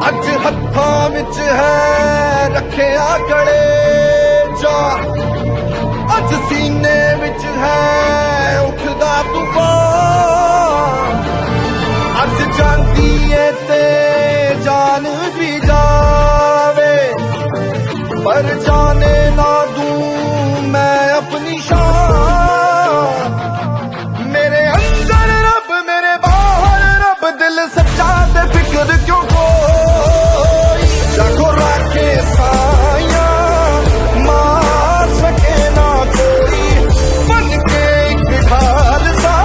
अज हत्थां विच है रखिया कड़े जा, अज सीने विच है उठदा तूफान, अज जांदी ए ते जान भी जावे, पर जाने ना दूं मैं अपनी शान। मेरे अंदर रब मेरे बाहर रब, दिल सच्चा ते फिक्र क्यों कोई, लाखों राखे साया मार सके ना कोई, बन के एक ढाल सा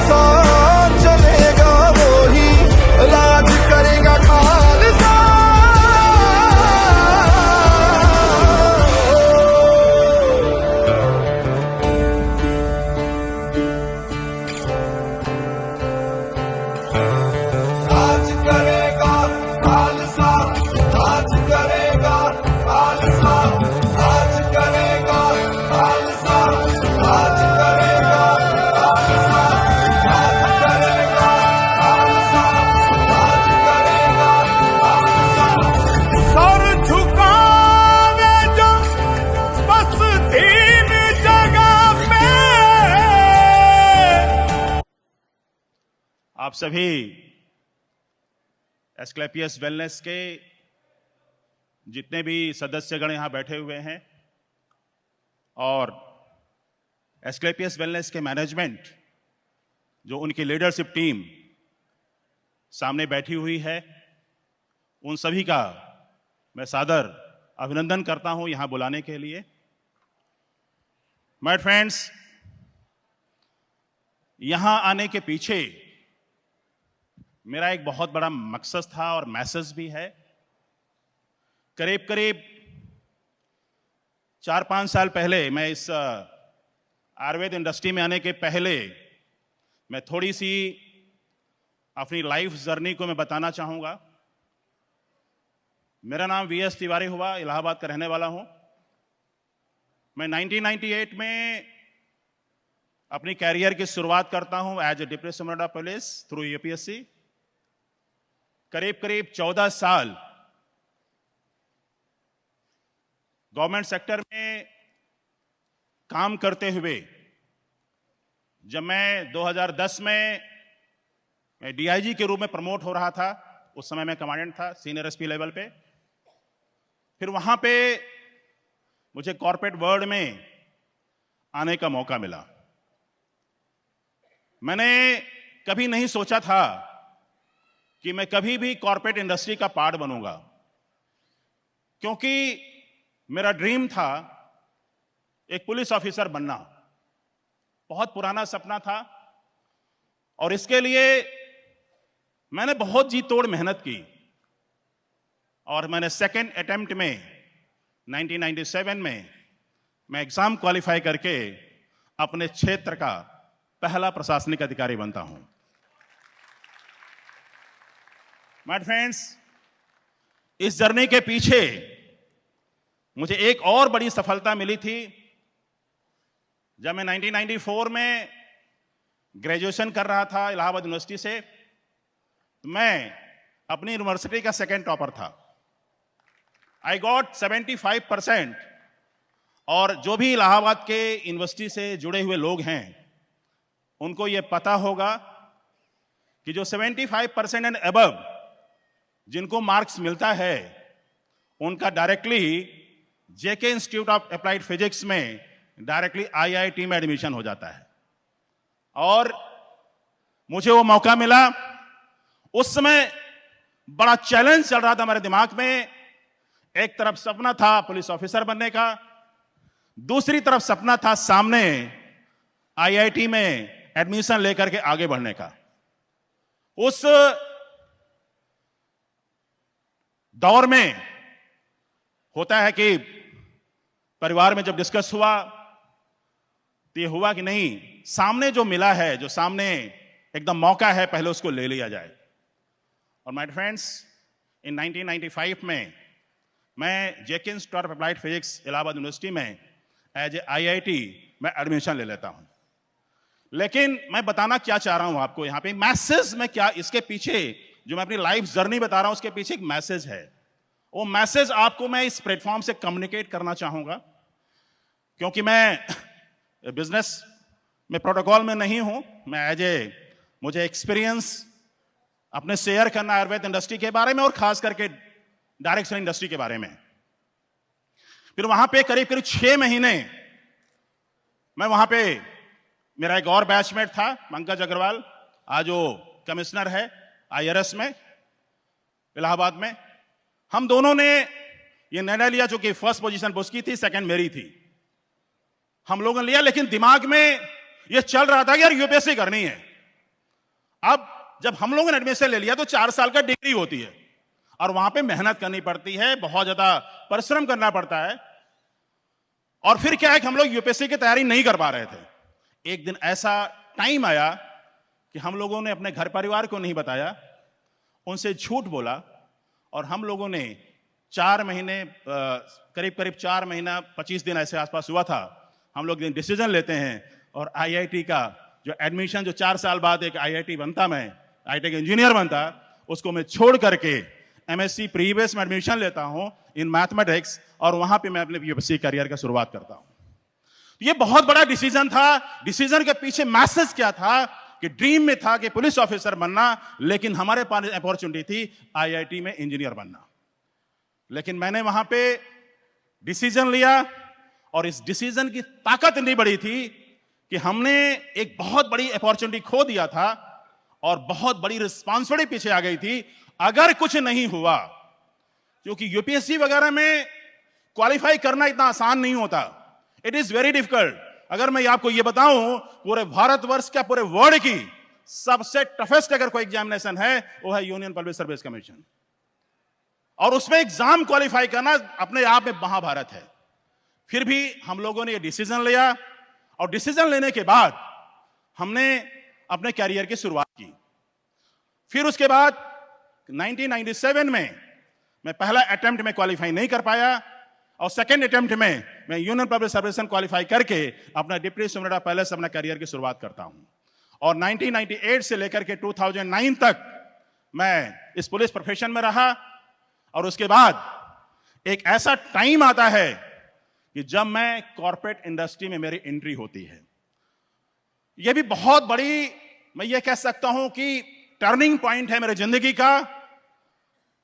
साथ चलेगा वही, राज करेगा खालसा। राज करेगा खालसा, राज करेगा खालसा, राज करेगा खालसा, राज करेगा खालसा, राज करेगा खालसा, राज करेगा खालसा। सर झुकावे जो बस दीन जगह पे। आप सभी एस्क्लेपियस वेलनेस के जितने भी सदस्यगण यहां बैठे हुए हैं और एस्क्लेपियस वेलनेस के मैनेजमेंट, जो उनकी लीडरशिप टीम सामने बैठी हुई है, उन सभी का मैं सादर अभिनंदन करता हूं यहां बुलाने के लिए। माय फ्रेंड्स, यहां आने के पीछे मेरा एक बहुत बड़ा मकसद था और मैसेज भी है। करीब करीब 4-5 साल पहले, मैं इस आयुर्वेद इंडस्ट्री में आने के पहले, मैं थोड़ी सी अपनी लाइफ जर्नी को मैं बताना चाहूंगा। मेरा नाम वीएस तिवारी हुआ, इलाहाबाद का रहने वाला हूं। मैं 1998 में अपनी कैरियर की शुरुआत करता हूं as a deputy commissioner of police through UPSC. करीब करीब 14 साल गवर्नमेंट सेक्टर में काम करते हुए, जब मैं 2010 में मैं डीआईजी के रूप में प्रमोट हो रहा था, उस समय मैं कमांडेंट था सीनियर एसपी लेवल पे। फिर वहां पे मुझे कॉर्पोरेट वर्ल्ड में आने का मौका मिला। मैंने कभी नहीं सोचा था कि मैं कभी भी कॉर्पोरेट इंडस्ट्री का पार्ट बनूंगा, क्योंकि मेरा ड्रीम था एक पुलिस ऑफिसर बनना। बहुत पुराना सपना था और इसके लिए मैंने बहुत जी तोड़ मेहनत की और मैंने सेकेंड अटेम्प्ट में 1997 में मैं एग्जाम क्वालिफाई करके अपने क्षेत्र का पहला प्रशासनिक अधिकारी बनता हूं। माय फ्रेंड्स, इस जर्नी के पीछे मुझे एक और बड़ी सफलता मिली थी। जब मैं 1994 में ग्रेजुएशन कर रहा था इलाहाबाद यूनिवर्सिटी से, तो मैं अपनी यूनिवर्सिटी का सेकेंड टॉपर था। I got 75%। और जो भी इलाहाबाद के यूनिवर्सिटी से जुड़े हुए लोग हैं, उनको यह पता होगा कि जो 75% एंड अबव जिनको मार्क्स मिलता है, उनका directly JK Institute of Applied physics में डायरेक्टली आईआईटी में एडमिशन हो जाता है। और मुझे वो मौका मिला। उस समय बड़ा चैलेंज चल रहा था मेरे दिमाग में। एक तरफ सपना था पुलिस ऑफिसर बनने का, दूसरी तरफ सपना था सामने आईआईटी में एडमिशन लेकर के आगे बढ़ने का। उस दौर में होता है कि परिवार में जब डिस्कस हुआ तो ये हुआ कि नहीं, सामने जो मिला है, जो सामने एकदम मौका है, पहले उसको ले लिया जाए। और माय फ्रेंड्स, इन 1995 में मैं JK Institute of Applied Physics Allahabad University में एज ए आईआईटी में एडमिशन ले लेता हूं। लेकिन मैं बताना क्या चाह रहा हूं आपको यहां पे, मैसेज में क्या इसके पीछे जो मैं अपनी लाइफ जर्नी बता रहा हूं, उसके पीछे एक मैसेज है। वो मैसेज आपको मैं इस प्लेटफॉर्म से कम्युनिकेट करना चाहूंगा, क्योंकि मैं बिजनेस में प्रोटोकॉल में नहीं हूं। मैं मुझे एक्सपीरियंस अपने शेयर करना आयुर्वेद इंडस्ट्री के बारे में और खास करके डायरेक्ट सेलिंग इंडस्ट्री के बारे में। फिर वहां पे करीब करीब 6 महीने मैं वहां पे, मेरा एक और बैचमेट था पंकज अग्रवाल, आज वो कमिश्नर है IRS में इलाहाबाद में। हम दोनों ने ये निर्णय लिया, जो कि फर्स्ट पोजीशन उसकी थी, सेकंड मेरी थी, हम लोगों ने लिया, लेकिन दिमाग में ये चल रहा था कि यार UPSC करनी है। अब जब हम लोगों ने एडमिशन ले लिया तो 4 साल का डिग्री होती है और वहां पे मेहनत करनी पड़ती है, बहुत ज्यादा परिश्रम करना पड़ता है। और फिर क्या है कि हम लोग UPSC की तैयारी नहीं कर पा रहे थे। एक दिन ऐसा टाइम आया कि हम लोगों ने अपने घर परिवार को नहीं बताया, उनसे झूठ बोला, और हम लोगों ने 4 महीने, करीब करीब 4 महीना 25 दिन ऐसे आसपास हुआ था, हम लोग डिसीजन लेते हैं और IIT का जो एडमिशन, जो 4 साल बाद एक IIT बनता, मैं IIT का इंजीनियर बनता, उसको मैं छोड़ करके MSc प्रीवियस में एडमिशन लेता हूं इन मैथमेटिक्स, और वहां पे मैं अपने UPSC करियर का शुरुआत करता हूं। ये बहुत बड़ा डिसीजन था। डिसीजन के पीछे मैसेज क्या था कि ड्रीम में था कि पुलिस ऑफिसर बनना, लेकिन हमारे पास अपॉर्चुनिटी थी IIT में इंजीनियर बनना। लेकिन मैंने वहां पे डिसीजन लिया, और इस डिसीजन की ताकत इतनी बड़ी थी कि हमने एक बहुत बड़ी अपॉर्चुनिटी खो दिया था और बहुत बड़ी रिस्पांसिबिलिटी पीछे आ गई थी अगर कुछ नहीं हुआ। क्योंकि UPSC वगैरह में क्वालिफाई करना इतना आसान नहीं होता, इट इज वेरी डिफिकल्ट। अगर मैं आपको यह बताऊं, पूरे भारतवर्ष का, पूरे वर्ल्ड की सबसे टफेस्ट अगर कोई एग्जामिनेशन है, वो है यूनियन पब्लिक सर्विस कमीशन, और उसमें एग्जाम क्वालिफाई करना अपने आप में महाभारत है। फिर भी हम लोगों ने ये डिसीजन लिया, और डिसीजन लेने के बाद हमने अपने कैरियर की शुरुआत की। फिर उसके बाद 1997 में मैं पहला अटेम्प्ट में क्वालिफाई नहीं कर पाया, और सेकंड अटेम्प्ट में मैं यूनियन पब्लिक सर्विस क्वालिफाई करके अपना डिप्टी सुमरेटा पैलेस अपना करियर की शुरुआत करता हूं। और 1998 से लेकर के 2009 तक मैं इस पुलिस प्रोफेशन में रहा। और उसके बाद एक ऐसा टाइम आता है कि जब मैं कॉर्पोरेट इंडस्ट्री में मेरी एंट्री होती है। यह भी बहुत बड़ी, मैं ये कह सकता हूं कि टर्निंग पॉइंट है मेरी जिंदगी का।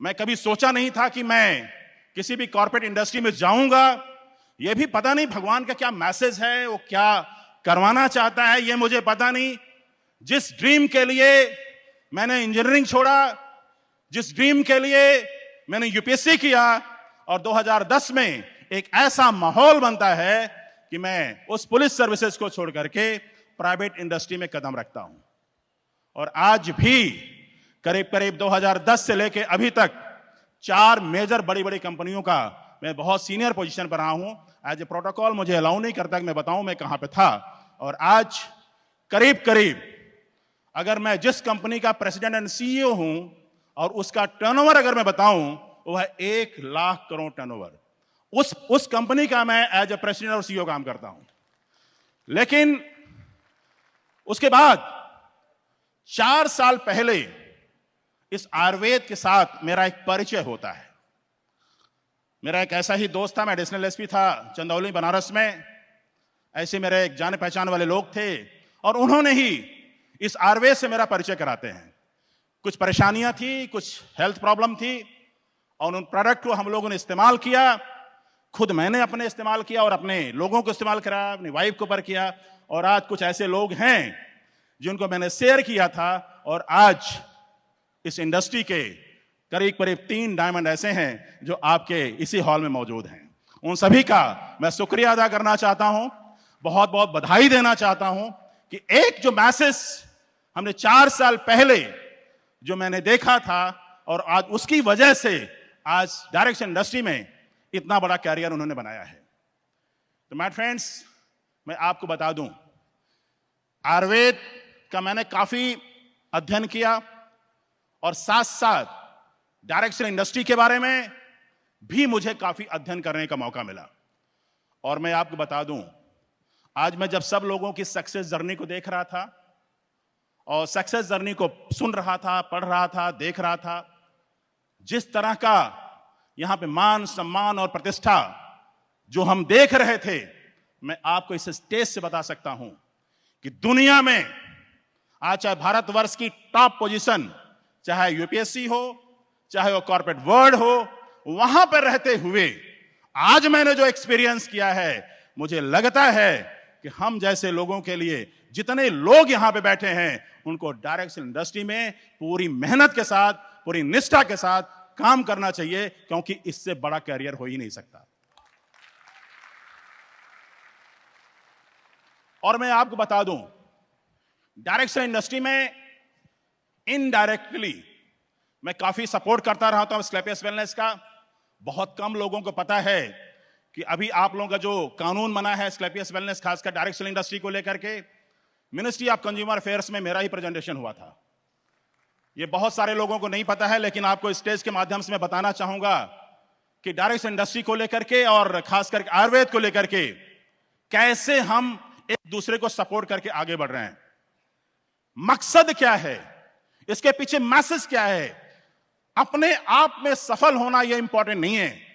मैं कभी सोचा नहीं था कि मैं किसी भी कॉर्पोरेट इंडस्ट्री में जाऊंगा। यह भी पता नहीं भगवान का क्या मैसेज है, वो क्या करवाना चाहता है, यह मुझे पता नहीं। जिस ड्रीम के लिए मैंने इंजीनियरिंग छोड़ा, जिस ड्रीम के लिए मैंने UPSC किया, और 2010 में एक ऐसा माहौल बनता है कि मैं उस पुलिस सर्विसेज को छोड़ करके प्राइवेट इंडस्ट्री में कदम रखता हूं। और आज भी करीब करीब 2010 से लेके अभी तक 4 मेजर बड़ी बड़ी कंपनियों का मैं बहुत सीनियर पोजीशन पर रहा हूं। एज ए प्रोटोकॉल मुझे अलाउ नहीं करता कि मैं बताऊं मैं कहां पे था। और आज करीब करीब अगर मैं जिस कंपनी का प्रेसिडेंट एंड CEO हूं, और उसका टर्नओवर अगर मैं बताऊं, वो है 1 लाख करोड़ टर्नओवर। उस कंपनी का मैं एज ए प्रेसिडेंट और CEO काम करता हूं। लेकिन उसके बाद 4 साल पहले इस आयुर्वेद के साथ मेरा एक परिचय होता है। मेरा एक ऐसा ही दोस्त था, मैं एडिशनल SP था चंदौली बनारस में। ऐसे मेरे एक जाने पहचान वाले लोग थे, और उन्होंने ही इस आयुर्वेद से मेरा परिचय कराते हैं। कुछ परेशानियां थी, कुछ हेल्थ प्रॉब्लम थी, और उन प्रोडक्ट को हम लोगों ने इस्तेमाल किया। खुद मैंने अपने इस्तेमाल किया और अपने लोगों को इस्तेमाल कराया, अपनी वाइफ को पर किया। और आज कुछ ऐसे लोग हैं जिनको मैंने शेयर किया था, और आज इस इंडस्ट्री के करीब करीब 3 डायमंड ऐसे हैं जो आपके इसी हॉल में मौजूद हैं। उन सभी का मैं शुक्रिया अदा करना चाहता हूं, बहुत बहुत बधाई देना चाहता हूं कि एक जो मैसेज हमने 4 साल पहले जो मैंने देखा था, और आज उसकी वजह से आज डायरेक्ट इंडस्ट्री में इतना बड़ा कैरियर उन्होंने बनाया है। तो माय फ्रेंड्स, मैं आपको बता दूं, आयुर्वेद का मैंने काफी अध्ययन किया, और साथ साथ डायरेक्ट इंडस्ट्री के बारे में भी मुझे काफी अध्ययन करने का मौका मिला। और मैं आपको बता दूं, आज मैं जब सब लोगों की सक्सेस जर्नी को देख रहा था, और सक्सेस जर्नी को सुन रहा था, पढ़ रहा था, देख रहा था, जिस तरह का यहां पे मान सम्मान और प्रतिष्ठा जो हम देख रहे थे, मैं आपको इस स्टेज से बता सकता हूं कि दुनिया में आज चाहे भारतवर्ष की टॉप पोजीशन, चाहे यूपीएससी हो, चाहे वो कॉर्पोरेट वर्ल्ड हो, वहां पर रहते हुए आज मैंने जो एक्सपीरियंस किया है, मुझे लगता है कि हम जैसे लोगों के लिए जितने लोग यहां पे बैठे हैं, उनको डायरेक्ट सेल इंडस्ट्री में पूरी मेहनत के साथ, पूरी निष्ठा के साथ काम करना चाहिए, क्योंकि इससे बड़ा कैरियर हो ही नहीं सकता। और मैं आपको बता दूं, डायरेक्ट सेल इंडस्ट्री में इनडायरेक्टली मैं काफी सपोर्ट करता रहा हूं स्कैलपियस वेलनेस का। बहुत कम लोगों को पता है कि अभी आप लोगों का जो कानून बना है स्कैलपियस वेलनेस, खासकर डायरेक्ट सेल इंडस्ट्री को लेकर के, मिनिस्ट्री ऑफ कंज्यूमर अफेयर्स में मेरा ही प्रेजेंटेशन हुआ था। ये बहुत सारे लोगों को नहीं पता है, लेकिन आपको स्टेज के माध्यम से मैं बताना चाहूंगा कि डायरेक्ट सेल इंडस्ट्री को लेकर के और खासकर आयुर्वेद को लेकर के कैसे हम एक दूसरे को सपोर्ट करके आगे बढ़ रहे हैं। मकसद क्या है, इसके पीछे मैसेज क्या है, अपने आप में सफल होना यह इंपॉर्टेंट नहीं है।